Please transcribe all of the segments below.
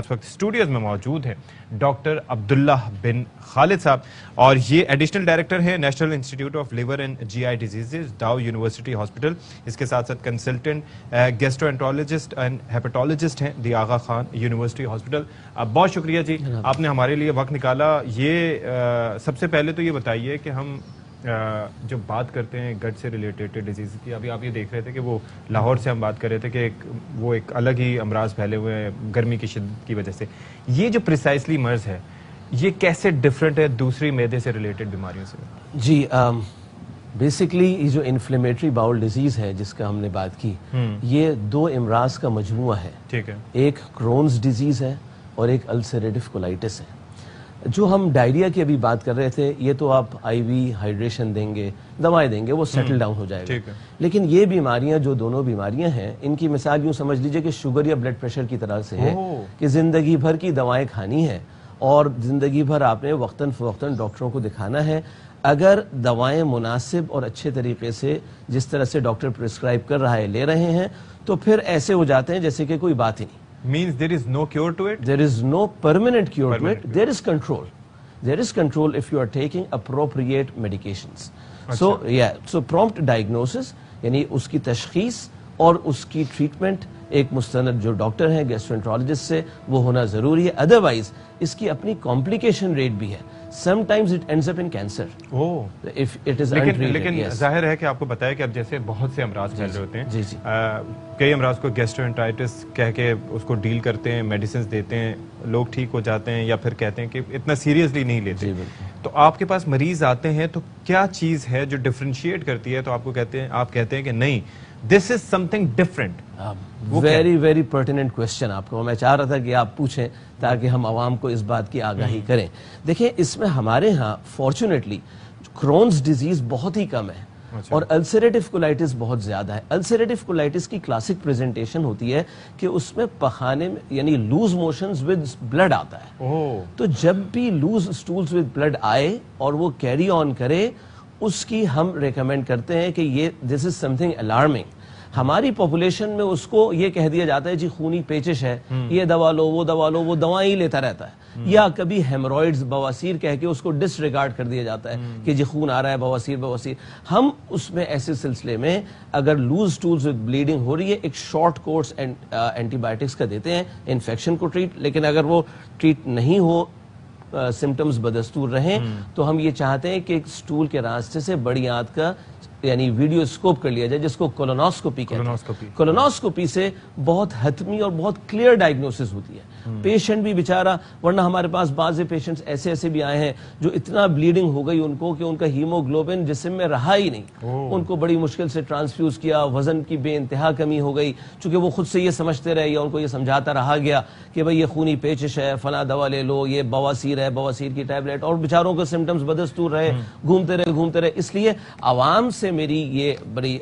اس وقت اسٹوڈیوز میں موجود ہیں ڈاکٹر عبداللہ بن خالد صاحب، اور یہ ایڈیشنل ڈائریکٹر ہیں national institute of liver and G I diseases, Dow university hospital. اس کے ساتھ ساتھ کنسلٹنٹ گیسٹرو اینڈ ہیپاٹولوجسٹ ہیں the Aga Khan university hospital. بہت شکریہ جی، آپ نے ہمارے لیے وقت نکالا۔ یہ سب سے پہلے تو یہ بتائیے کہ ہم جب بات کرتے ہیں گٹ سے ریلیٹڈ ڈیزیز کی، ابھی آپ یہ دیکھ رہے تھے کہ وہ لاہور سے ہم بات کر رہے تھے کہ وہ ایک الگ ہی امراض پھیلے ہوئے ہیں گرمی کی شدت کی وجہ سے۔ یہ جو پریسائسلی مرض ہے یہ کیسے ڈفرینٹ ہے دوسری معدے سے ریلیٹڈ بیماریوں سے؟ جی بیسکلی یہ جو انفلیمیٹری باؤل ڈیزیز ہے جس کا ہم نے بات کی، یہ دو امراض کا مجموعہ ہے۔ ٹھیک ہے، ایک کرونز ڈیزیز ہے اور ایک السریٹو کولائٹس ہے۔ جو ہم ڈائریا کی ابھی بات کر رہے تھے، یہ تو آپ آئی وی ہائیڈریشن دیں گے، دوائیں دیں گے، وہ سیٹل ڈاؤن ہو جائے گا۔ لیکن یہ بیماریاں جو دونوں بیماریاں ہیں، ان کی مثال یوں سمجھ لیجئے کہ شوگر یا بلڈ پریشر کی طرح سے ہے کہ زندگی بھر کی دوائیں کھانی ہے اور زندگی بھر آپ نے وقتاً فوقتاً ڈاکٹروں کو دکھانا ہے۔ اگر دوائیں مناسب اور اچھے طریقے سے جس طرح سے ڈاکٹر پرسکرائب کر رہا ہے لے رہے ہیں تو پھر ایسے ہو جاتے ہیں جیسے کہ کوئی بات ہی نہیں۔ means there is no cure to it? There is no permanent cure to it. There is control. There is control if you are taking appropriate medications. So prompt diagnosis یعنی اس کی تشخیص اور اس کی ٹریٹمنٹ ایک مستند جو ڈاکٹر ہیں گیسٹرونٹرولوجسٹ سے وہ ہونا ضروری ہے۔ ادروائز اس کی اپنی کمپلیکیشن ریٹ بھی ہے۔ Sometimes it ends up in cancer. If it is untreated. لیکن ظاہر ہے کہ آپ کو بتایا کہ اب جیسے بہت سے امراض پھیل رہے ہوتے ہیں، کئی امراض کو گیسٹرونٹرائٹس کہہ کے اس کو ڈیل کرتے ہیں، میڈیسنز دیتے ہیں، لوگ ٹھیک ہو جاتے ہیں یا پھر کہتے ہیں کہ اتنا سیریسلی نہیں لیتے۔ تو آپ کے پاس مریض آتے ہیں تو کیا چیز ہے جو ڈفرینشیٹ کرتی ہے تو آپ کو کہتے ہیں کہ نہیں this is something different? Very very pertinent question آپ کو میں چاہ رہا تھا کہ آپ پوچھیں تاکہ ہم عوام کو اس بات کی آگاہی کریں۔ دیکھیں اس میں ہمارے ہاں فارچونیٹلی کرونز ڈیزیز بہت ہی کم ہے اور السریٹو کولائٹس بہت زیادہ ہے۔ السریٹو کولائٹس کی کلاسک پریزنٹیشن ہوتی ہے کہ اس میں پخانے میں یعنی لوز موشنز ود بلڈ آتا ہے۔ تو جب بھی لوز اسٹولز ود بلڈ آئے اور وہ کیری آن کرے، اس کی ہم ریکمینڈ کرتے ہیں کہ یہ دس از سم تھنگ الارمنگ۔ ہماری پاپولیشن میں اس کو یہ کہہ دیا جاتا ہے جی خونی پیچش ہے، یہ دوا لو وہ دوا لو، وہ دوائیں ہی لیتا رہتا ہے، یا کبھی ہیمورائڈز بواسیر کہہ کے اس کو ڈس ریگارڈ کر دیا جاتا ہے کہ جی خون آ رہا ہے بواسیر۔ ہم اس میں ایسے سلسلے میں اگر لوز ٹولز وتھ بلیڈنگ ہو رہی ہے ایک شارٹ کورس اینٹی بایوٹکس کا دیتے ہیں انفیکشن کو ٹریٹ، لیکن اگر وہ ٹریٹ نہیں ہو، سمٹمز بدستور رہیں تو ہم یہ چاہتے ہیں کہ ایک سٹول کے راستے سے بڑی آنت کا یعنی ویڈیو اسکوپ کر لیا جائے جس کو کولونوسکوپی کہتے ہیں۔ کولونوسکوپی سے بہت حتمی اور بہت کلیئر ڈائگنوسس ہوتی ہے۔ پیشنٹ بھی بیچارہ، ورنہ ہمارے پاس بعض پیشنٹس ایسے بھی آئے ہیں جو اتنا بلیڈنگ ہو گئی ان کو کہ ان کا ہیموگلوبن جسم میں رہا ہی نہیں، ان کو بڑی مشکل سے ٹرانسفیوز کیا، وزن کی بے انتہا کمی ہو گئی، چونکہ وہ خود سے یہ سمجھتے رہے یا ان کو یہ سمجھاتا رہا گیا کہ بھئی یہ خونی پیچش ہے، فلاں دوا لے لو، یہ بواسیر ہے، بواسیر کی ٹیبلٹ، اور بیچاروں کے سمٹمز بدستور رہے، گھومتے رہے۔ اس لیے عوام سے میری یہ بڑی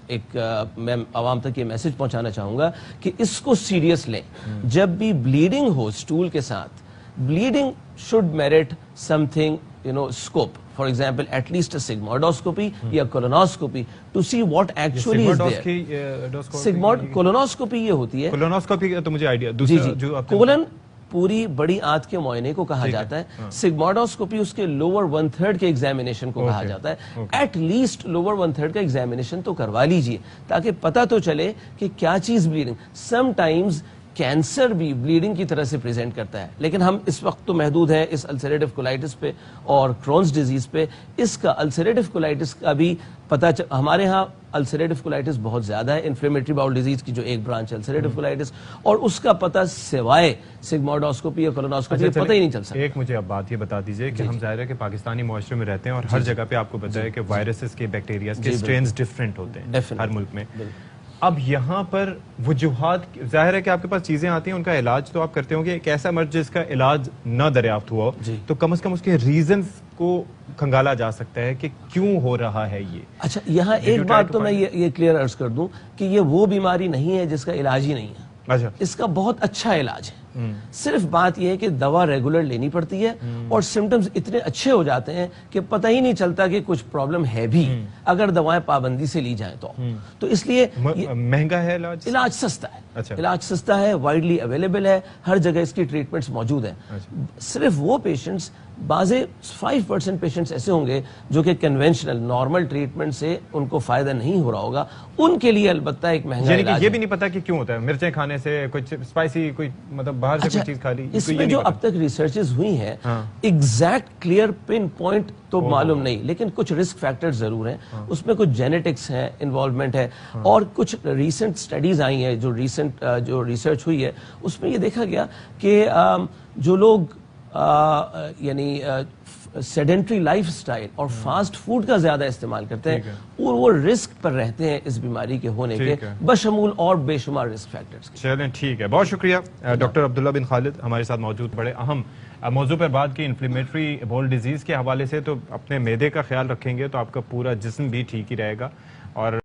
ایک میں عوام تک یہ میسج پہنچانا چاہوں گا کہ اس کو سیریس لیں۔ جب بھی بلیڈنگ ہو سٹول کے ساتھ، bleeding should merit something scope, for example at least sigmoidoscopy یا colonoscopy to see what actually is there۔ colonoscopy یہ ہوتی ہے، کولونوسکوپی تو مجھے آئیڈیا کولن پوری بڑی آنت کے معائنے کو کہا جاتا ہے، سگموڈوسکوپی اس کے لوور 1/3 کے ایگزامینیشن کو کہا جاتا ہے۔ ایٹ لیسٹ لوور 1/3 کا ایگزامینیشن تو کروا لیجئے تاکہ پتہ تو چلے کہ کیا چیز بلیڈنگ۔ سم ٹائمز کینسر بھی بلیڈنگ کی طرح سے پریزنٹ کرتا ہے، لیکن ہم اس وقت تو محدود ہیں اس السریٹو کولائٹس پہ اور کرونز ڈیزیز پہ۔ اس کا السریٹو کولائٹس کا بھی پتہ ہمارے ہاں السریٹو کولائٹس بہت زیادہ ہے، انفلیمیٹری باؤل ڈیزیز کی جو ایک برانچ ہے السریٹو کولائٹس، اور اس کا پتہ سوائے سگموڈوسکوپی یا کولونوسکوپی پتہ ہی نہیں چل سکتا۔ ایک مجھے اب بات یہ بتا دیجئے کہ ہم ظاہر ہے کہ پاکستانی معاشرے میں رہتے ہیں اور ہر جگہ پہ آپ کو پتہ ہے کہ وائرسز کے بیکٹیریاز کے سٹرینز ڈفرینٹ ہوتے ہیں ہر ملک میں۔ اب یہاں پر وجوہات، ظاہر ہے کہ آپ کے پاس چیزیں آتی ہیں، ان کا علاج تو آپ کرتے ہوں گے، ایک ایسا مرض جس کا علاج نہ دریافت ہوا ہو تو کم از کم اس کے ریزنز کو کھنگالا جا سکتا ہے کہ کیوں ہو رہا ہے یہ۔ اچھا یہاں ایک بات تو میں یہ کلیئر عرض کر دوں کہ یہ وہ بیماری نہیں ہے جس کا علاج ہی نہیں ہے، اس کا بہت اچھا علاج ہے۔ صرف بات یہ ہے کہ دوا ریگولر لینی پڑتی ہے اور سمٹمز اتنے اچھے ہو جاتے ہیں کہ پتہ ہی نہیں چلتا کہ کچھ پرابلم ہے بھی اگر دوائیں پابندی سے لی جائیں تو اس لیے مہنگا ہے علاج سستا ہے، علاج سستا ہے، وائڈلی اویلیبل ہے، ہر جگہ اس کی ٹریٹمنٹس موجود ہیں۔ صرف وہ پیشنٹس، بعض 5% پیشنٹس ایسے ہوں گے جو کہ کنونشنل نارمل ٹریٹمنٹ سے ان کو فائدہ نہیں ہو رہا ہوگا، ان کے لیے البتہ ایک مہنگا علاج ہے۔ یہ بھی نہیں پتا کہ کیوں ہوتا ہے، مرچیں کھانے سے، کچھ اسپائسی، کوئی مطلب باہر سے کوئی چیز کھا لی، اس میں جو اب تک ریسرچز ہوئی ہیں ایگزیکٹ کلیئر پن پوائنٹ تو معلوم نہیں، لیکن کچھ رسک فیکٹر ضرور ہیں، اس میں کچھ جینیٹکس ہیں، انوالومنٹ ہے، اور کچھ ریسنٹ سٹڈیز آئی ہیں، جو ریسرچ ہوئی ہے اس میں یہ دیکھا گیا کہ جو لوگ یعنی سیڈنٹری لائف سٹائل اور فاسٹ فوڈ کا زیادہ استعمال کرتے ہیں اور وہ رسک پر رہتے ہیں اس بیماری کے ہونے کے، بشمول اور بے شمار رسک فیکٹرز۔ چلیں ٹھیک ہے، بہت شکریہ ڈاکٹر عبداللہ بن خالد ہمارے ساتھ موجود، بڑے اہم موضوع پر بات کی، انفلیمیٹری بول ڈیزیز کے حوالے سے۔ تو اپنے معدے کا خیال رکھیں گے تو آپ کا پورا جسم بھی ٹھیک ہی رہے گا اور